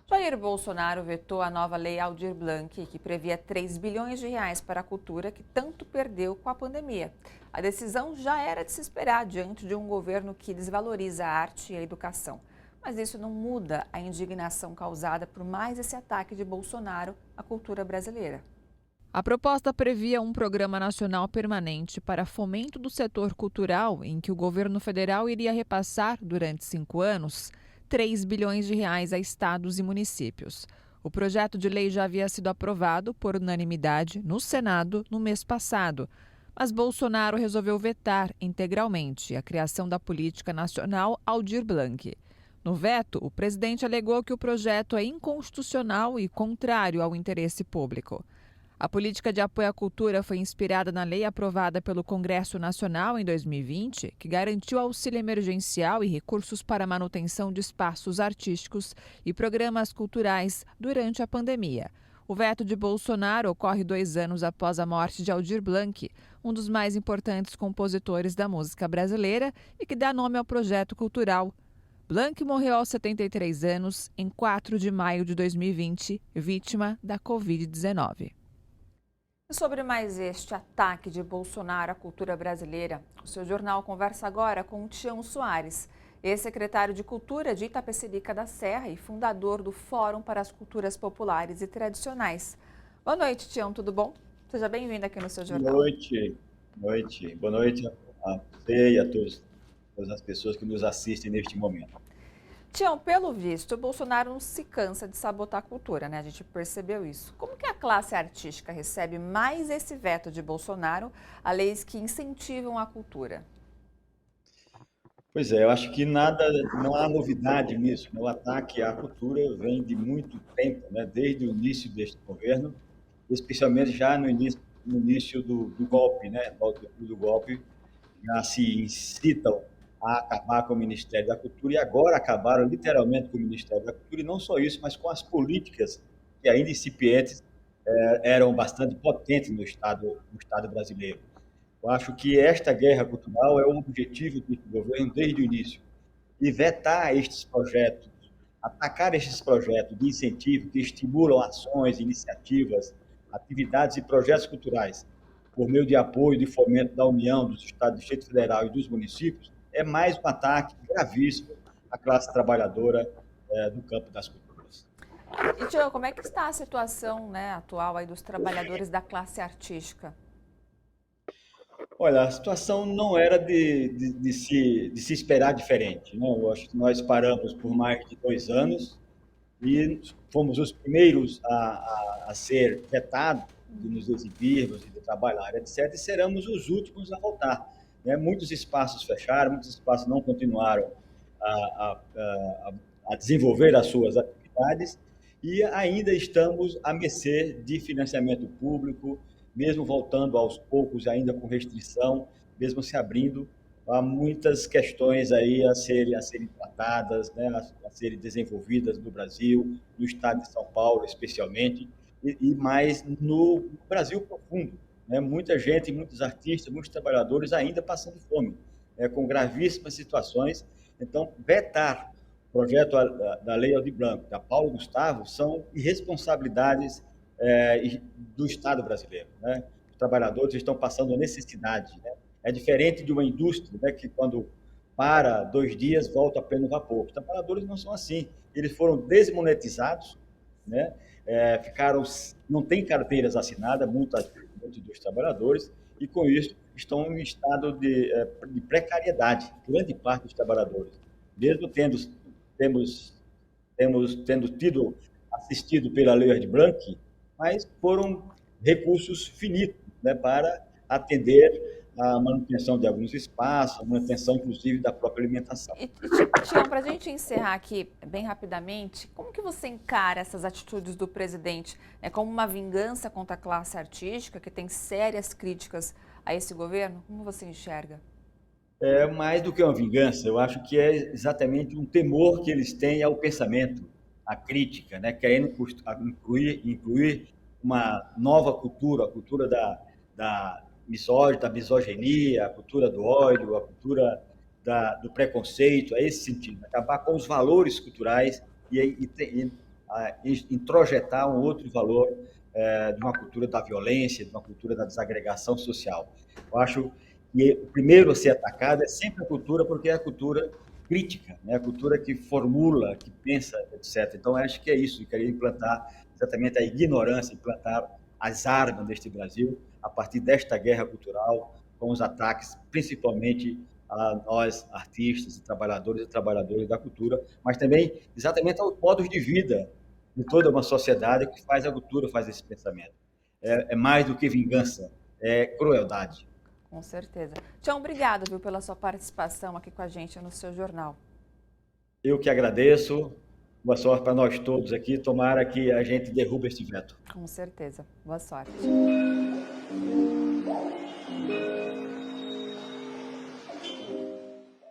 Jair Bolsonaro vetou a nova lei Aldir Blanc, que previa 3 bilhões de reais para a cultura que tanto perdeu com a pandemia. A decisão já era de se esperar diante de um governo que desvaloriza a arte e a educação. Mas isso não muda a indignação causada por mais esse ataque de Bolsonaro à cultura brasileira. A proposta previa um programa nacional permanente para fomento do setor cultural, em que o governo federal iria repassar, durante 5 anos, 3 bilhões de reais a estados e municípios. O projeto de lei já havia sido aprovado por unanimidade no Senado no mês passado, mas Bolsonaro resolveu vetar integralmente a criação da Política Nacional Aldir Blanc. No veto, o presidente alegou que o projeto é inconstitucional e contrário ao interesse público. A política de apoio à cultura foi inspirada na lei aprovada pelo Congresso Nacional em 2020, que garantiu auxílio emergencial e recursos para a manutenção de espaços artísticos e programas culturais durante a pandemia. O veto de Bolsonaro ocorre 2 anos após a morte de Aldir Blanc, um dos mais importantes compositores da música brasileira e que dá nome ao projeto cultural. Blanc morreu aos 73 anos, em 4 de maio de 2020, vítima da Covid-19. E sobre mais este ataque de Bolsonaro à cultura brasileira, o seu jornal conversa agora com o Tião Soares, ex-secretário de Cultura de Itapecerica da Serra e fundador do Fórum para as Culturas Populares e Tradicionais. Boa noite, Tião, tudo bom? Seja bem-vindo aqui no seu Boa jornal. noite, noite. Boa noite a você e a todas as pessoas que nos assistem neste momento. Tião, pelo visto, o Bolsonaro não se cansa de sabotar a cultura, né? A gente percebeu isso. Como que a classe artística recebe mais esse veto de Bolsonaro a leis que incentivam a cultura? Pois é, eu acho que não há novidade nisso, né? O ataque à cultura vem de muito tempo, né? Desde o início deste governo, especialmente já no início do golpe, né? Logo depois do golpe, já se incitam a acabar com o Ministério da Cultura e agora acabaram literalmente com o Ministério da Cultura, e não só isso, mas com as políticas que ainda incipientes eram bastante potentes no Estado brasileiro. Eu acho que esta guerra cultural é o objetivo do governo desde o início, e vetar estes projetos, atacar estes projetos de incentivo que estimulam ações, iniciativas, atividades e projetos culturais, por meio de apoio e de fomento da União, dos Estados, do Distrito Federal e dos municípios, é mais um ataque gravíssimo à classe trabalhadora do campo das culturas. E, Tião, como é que está a situação, né, atual aí dos trabalhadores da classe artística? Olha, a situação não era de se esperar diferente, né? Eu acho que nós paramos por mais de 2 anos e fomos os primeiros a ser vetados de nos exibirmos e de trabalhar, etc., e seremos os últimos a voltar, né? Muitos espaços fecharam, muitos espaços não continuaram a desenvolver as suas atividades e ainda estamos à mercê de financiamento público, mesmo voltando aos poucos, ainda com restrição, mesmo se abrindo, há muitas questões aí a serem tratadas, né, a serem desenvolvidas no Brasil, no estado de São Paulo, especialmente, e mais no Brasil profundo. Né? Muita gente, muitos artistas, muitos trabalhadores ainda passando fome, né, com gravíssimas situações. Então, vetar o projeto da Lei Aldir Blanc, da Paulo Gustavo, são irresponsabilidades do Estado brasileiro. Né? Os trabalhadores estão passando necessidade. Né? É diferente de uma indústria, né, que quando para 2 dias volta a pleno vapor. Os trabalhadores não são assim. Eles foram desmonetizados, né? Não têm carteiras assinadas, muitos dos trabalhadores, e com isso estão em estado de precariedade, grande parte dos trabalhadores. Mesmo tendo tido assistido pela Lei de Blanc, mas foram recursos finitos, né, para atender a manutenção de alguns espaços, a manutenção, inclusive, da própria alimentação. Tião, para a gente encerrar aqui bem rapidamente, como que você encara essas atitudes do presidente? É como uma vingança contra a classe artística, que tem sérias críticas a esse governo? Como você enxerga? É mais do que uma vingança, eu acho que é exatamente um temor que eles têm ao pensamento, à crítica, né? Querendo incluir uma nova cultura, a cultura da misoginia, a cultura do ódio, a cultura do preconceito, é esse sentido, acabar com os valores culturais e introjetar um outro valor de uma cultura da violência, de uma cultura da desagregação social. Eu acho que o primeiro a ser atacado é sempre a cultura, porque é a cultura crítica, né? A cultura que formula, que pensa, etc. Então, acho que é isso, eu queria implantar exatamente a ignorância, implantar as armas deste Brasil, a partir desta guerra cultural, com os ataques, principalmente a nós, artistas e trabalhadoras da cultura, mas também exatamente aos modos de vida de toda uma sociedade que faz a cultura, faz esse pensamento. É mais do que vingança, é crueldade. Com certeza. Tião, obrigado, viu, pela sua participação aqui com a gente no seu jornal. Eu que agradeço. Boa sorte para nós todos aqui. Tomara que a gente derrube este veto. Com certeza. Boa sorte.